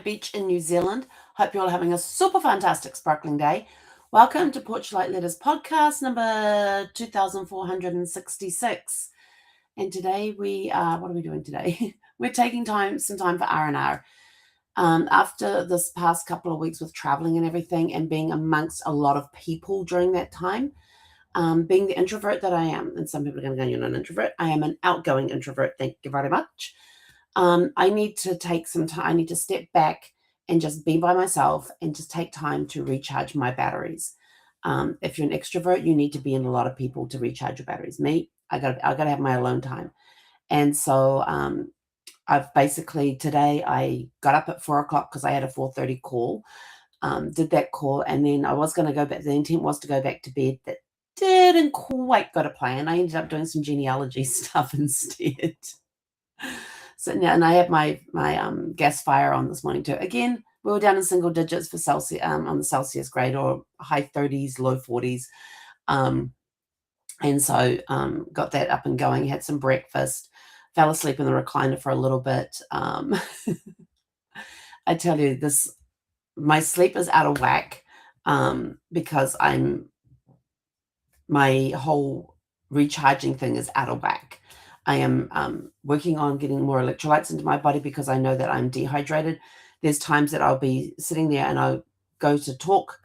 beach in New Zealand. Hope you're all having a super fantastic sparkling day. Welcome to Porchlight Letters podcast number 2466. And today what are we doing today? We're taking some time for R&R. After this past couple of weeks with traveling and everything and being amongst a lot of people during that time, being the introvert that I am, and some people are going to go, you're not an introvert. I am an outgoing introvert. Thank you very much. I need to take some time. I need to step back and just be by myself and just take time to recharge my batteries. If you're an extrovert, you need to be in a lot of people to recharge your batteries. Me, I got to have my alone time. And so I've basically today I got up at 4:00 because I had a 4:30 call. Did that call, and then I was going to go back. The intent was to go back to bed. That didn't quite go to plan. I ended up doing some genealogy stuff instead. So now, and I have my gas fire on this morning too. Again, we were down in single digits for Celsius on the Celsius grade, or high 30s, low 40s. And so got that up and going. Had some breakfast. Fell asleep in the recliner for a little bit. I tell you, my sleep is out of whack because my whole recharging thing is out of whack. I am working on getting more electrolytes into my body because I know that I'm dehydrated. There's times that I'll be sitting there and I'll go to talk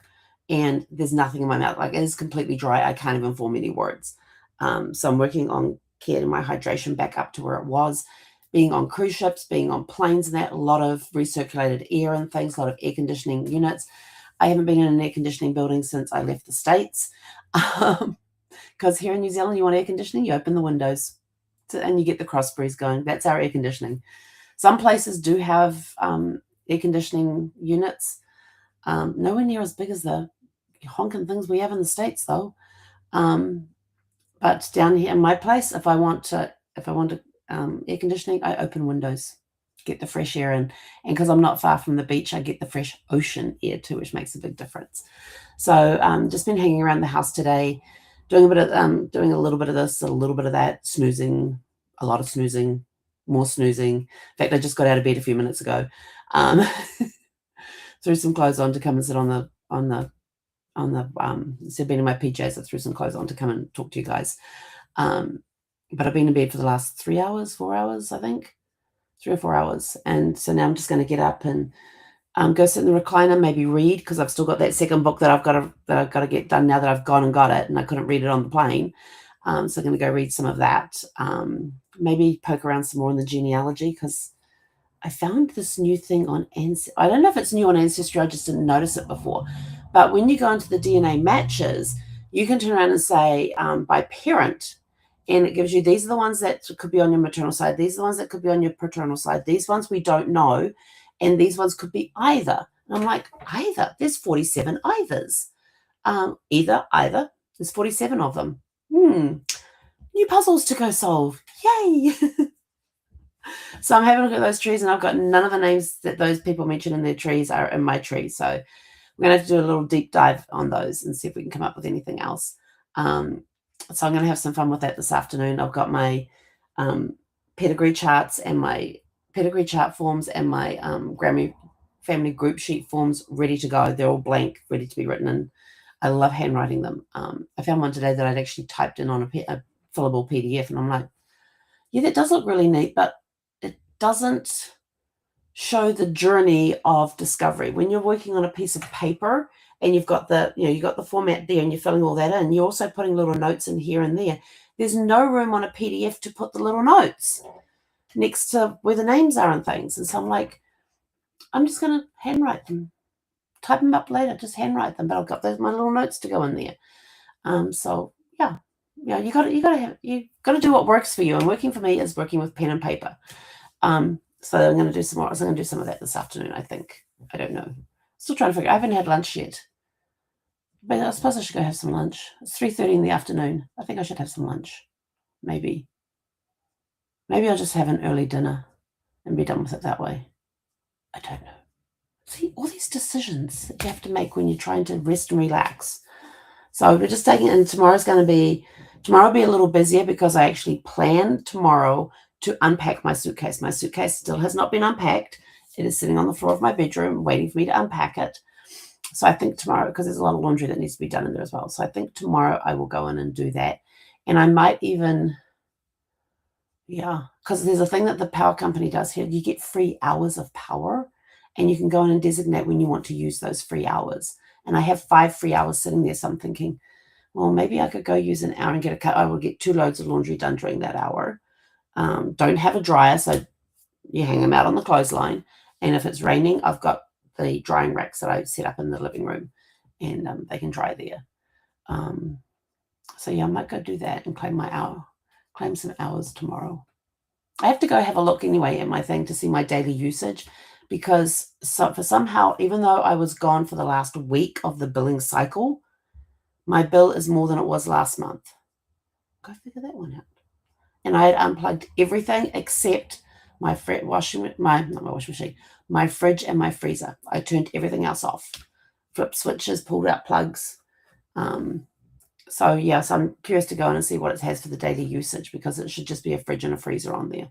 and there's nothing in my mouth. Like, it is completely dry. I can't even form any words. So I'm working on getting my hydration back up to where it was. Being on cruise ships, being on planes and that, a lot of recirculated air and things, a lot of air conditioning units. I haven't been in an air conditioning building since I left the States. Because here in New Zealand, you want air conditioning, you open the windows and you get the cross breeze going. That's our air conditioning. Some places do have air conditioning units. Nowhere near as big as the honking things we have in the States, though. But down here in my place, if I want air conditioning, I open windows, get the fresh air in. And because I'm not far from the beach, I get the fresh ocean air too, which makes a big difference. So just been hanging around the house today, doing a little bit of this, a little bit of that, snoozing, a lot of snoozing, more snoozing. In fact, I just got out of bed a few minutes ago. Threw some clothes on to come and sit on the instead of being in my PJs, I threw some clothes on to come and talk to you guys. But I've been in bed for the last 3 hours, 4 hours, I think, 3 or 4 hours. And so now I'm just going to get up and go sit in the recliner, maybe read, because I've still got that second book that I've got to get done now that I've gone and got it, and I couldn't read it on the plane. So I'm going to go read some of that. Maybe poke around some more in the genealogy, because I found this new thing on Ancestry. I don't know if it's new on Ancestry, I just didn't notice it before. But when you go into the DNA matches, you can turn around and say by parent, and it gives you, these are the ones that could be on your maternal side, these are the ones that could be on your paternal side, these ones we don't know, and these ones could be either. And I'm like, either? There's 47 eithers. Either. There's 47 of them. New puzzles to go solve. Yay! So I'm having a look at those trees, and I've got none of the names that those people mentioned in their trees are in my tree. So I'm going to have to do a little deep dive on those and see if we can come up with anything else. So I'm going to have some fun with that this afternoon. I've got my pedigree charts and my pedigree chart forms and my Grammy family group sheet forms ready to go. They're all blank, ready to be written in. I love handwriting them. I found one today that I'd actually typed in on a fillable PDF, and I'm like, yeah, that does look really neat, but it doesn't show the journey of discovery. When you're working on a piece of paper and you've got you got the format there and you're filling all that in, you're also putting little notes in here and there. There's no room on a PDF to put the little notes next to where the names are and things. And so I'm like, I'm just going to handwrite them, type them up later, just handwrite them. But I've got my little notes to go in there. So yeah, you got to do what works for you. And working for me is working with pen and paper. So I'm going to do some more. I'm going to do some of that this afternoon, I think. I don't know. Still trying to figure. I haven't had lunch yet. But I suppose I should go have some lunch. It's 3:30 in the afternoon. I think I should have some lunch. Maybe I'll just have an early dinner and be done with it that way. I don't know. See, all these decisions that you have to make when you're trying to rest and relax. So we're just taking it, and tomorrow will be a little busier because I actually planned tomorrow to unpack my suitcase. My suitcase still has not been unpacked. It is sitting on the floor of my bedroom waiting for me to unpack it. So I think tomorrow, because there's a lot of laundry that needs to be done in there as well. So I think tomorrow I will go in and do that. And I might even, yeah, because there's a thing that the power company does here. You get free hours of power, and you can go in and designate when you want to use those free hours. And I have 5 free hours sitting there. So I'm thinking, well, maybe I could go use an hour and get a cut. I will get 2 loads of laundry done during that hour. Don't have a dryer, so you hang them out on the clothesline. And if it's raining, I've got the drying racks that I set up in the living room, and they can dry there. So yeah, I might go do that and claim some hours tomorrow. I have to go have a look anyway at my thing to see my daily usage, because for somehow, even though I was gone for the last week of the billing cycle, my bill is more than it was last month. Go figure that one out. And I had unplugged everything except my my fridge and my freezer. I turned everything else off. Flipped switches, pulled out plugs. So yes, I'm curious to go in and see what it has for the daily usage, because it should just be a fridge and a freezer on there.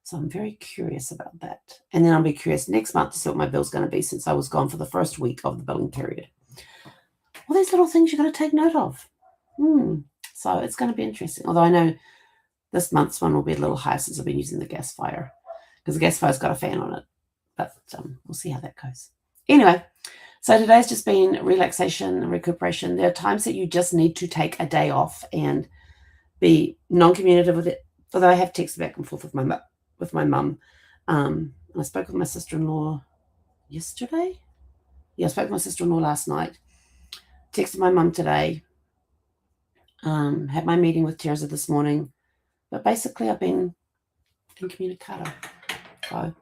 So I'm very curious about that. And then I'll be curious next month to see what my bill's going to be, since I was gone for the first week of the billing period. All these little things you're going to take note of. So it's going to be interesting. Although I know this month's one will be a little higher since I've been using the gas fire, because the gas fire's got a fan on it. But we'll see how that goes. Anyway, so today's just been relaxation and recuperation. There are times that you just need to take a day off and be non-communicative with it. Although I have texted back and forth with my mum. And I spoke with my sister-in-law yesterday. Yeah, I spoke with my sister-in-law last night. Texted my mum today. Had my meeting with Teresa this morning. But basically, I've been incommunicado. So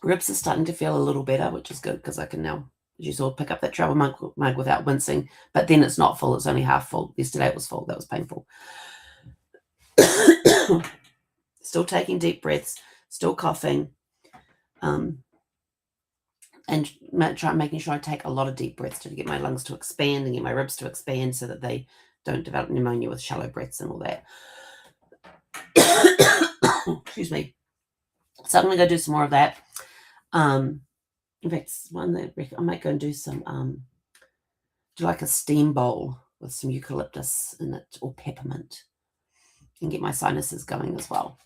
ribs are starting to feel a little better, which is good, because I can now, as you saw, pick up that travel mug without wincing. But then it's not full; it's only half full. Yesterday it was full. That was painful. Still taking deep breaths. Still coughing. And making sure I take a lot of deep breaths to get my lungs to expand and get my ribs to expand, so that they don't develop pneumonia with shallow breaths and all that. Excuse me. So I'm going to go do some more of that. In fact, one that I might go and do some, do like a steam bowl with some eucalyptus in it, or peppermint, and get my sinuses going as well.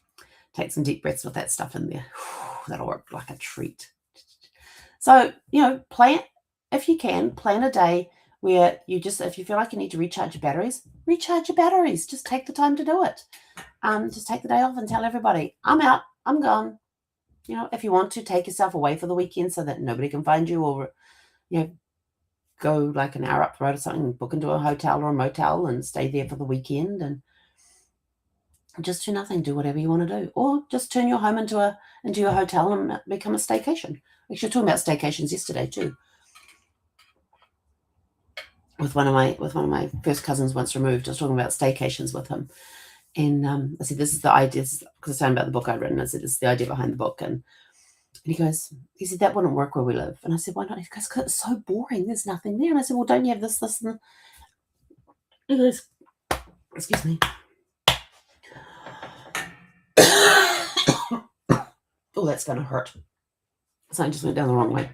Take some deep breaths with that stuff in there. That'll work like a treat. So, if you can, plan a day where if you feel like you need to recharge your batteries. Just take the time to do it. Just take the day off and tell everybody, I'm out, I'm gone. If you want to, take yourself away for the weekend so that nobody can find you, or, go like an hour up the road or something, book into a hotel or a motel and stay there for the weekend and just do nothing. Do whatever you want to do, or just turn your home into your hotel and become a staycation. Actually, we were talking about staycations yesterday too, with one of my first cousins once removed. I was talking about staycations with him, and I said, "This is the idea," because I was talking about the book I'd written. I said, "This is the idea behind the book," and he said, "That wouldn't work where we live." And I said, "Why not?" He goes, "'Cause it's so boring. There's nothing there." And I said, "Well, don't you have this, and..." He goes, "Excuse me." Oh, that's going to hurt. Something just went down the wrong way.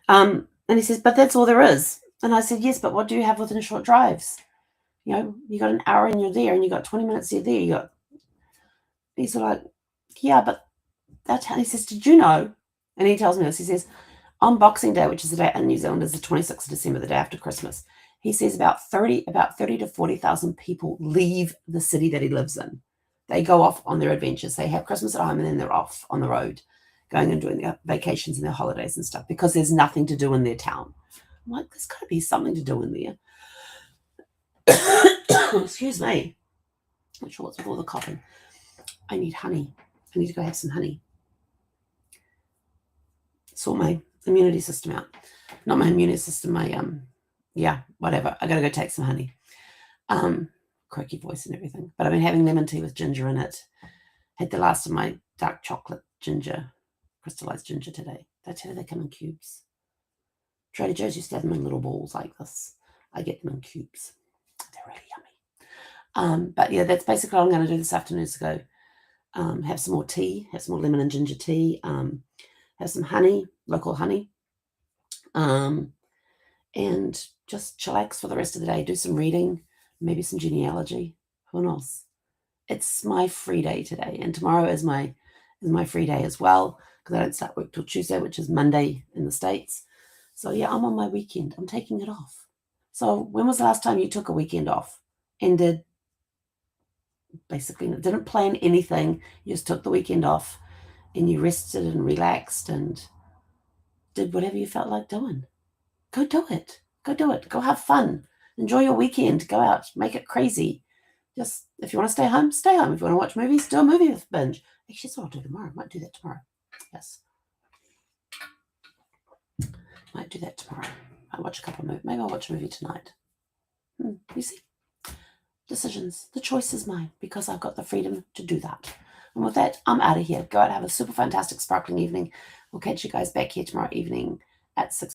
And he says, "But that's all there is." And I said, "Yes, but what do you have within short drives? You got an hour and you're there, and you got 20 minutes there. He's like, "Yeah, but that's how." He says, "Did you know?" And he tells me this. He says, on Boxing Day, which is the day in New Zealand, is the 26th of December, the day after Christmas. He says about 30 to 40,000 people leave the city that he lives in. They go off on their adventures. They have Christmas at home, and then they're off on the road, going and doing their vacations and their holidays and stuff, because there's nothing to do in their town. I'm like, there's got to be something to do in there. Excuse me. Not sure what's with all the coughing. I need honey. I need to go have some honey. Sort my immunity system out. Not my immunity system, whatever. I gotta go take some honey. Croaky voice and everything. But I've been having lemon tea with ginger in it. Had the last of my dark chocolate ginger, crystallized ginger today. Did I tell you they come in cubes? Trader Joe's used to have them in little balls like this. I get them in cubes. They're really yummy. But yeah, that's basically what I'm going to do this afternoon, is go have some more tea, have some more lemon and ginger tea, have some honey, local honey, and just chillax for the rest of the day. Do some reading, maybe some genealogy. Who knows? It's my free day today, and tomorrow is my free day as well, because I don't start work till Tuesday, which is Monday in the States. So yeah, I'm on my weekend. I'm taking it off. So when was the last time you took a weekend off and didn't plan anything? You just took the weekend off and you rested and relaxed and did whatever you felt like doing. Go do it. Go do it. Go have fun. Enjoy your weekend. Go out. Make it crazy. Just, if you want to stay home, stay home. If you want to watch movies, do a movie with binge. Actually, that's what I'll do tomorrow. Might do that tomorrow. Yes. Might do that tomorrow. I'll watch a couple of movies. Maybe I'll watch a movie tonight. You see? Decisions. The choice is mine because I've got the freedom to do that. And with that, I'm out of here. Go out and have a super fantastic, sparkling evening. We'll catch you guys back here tomorrow evening at 6.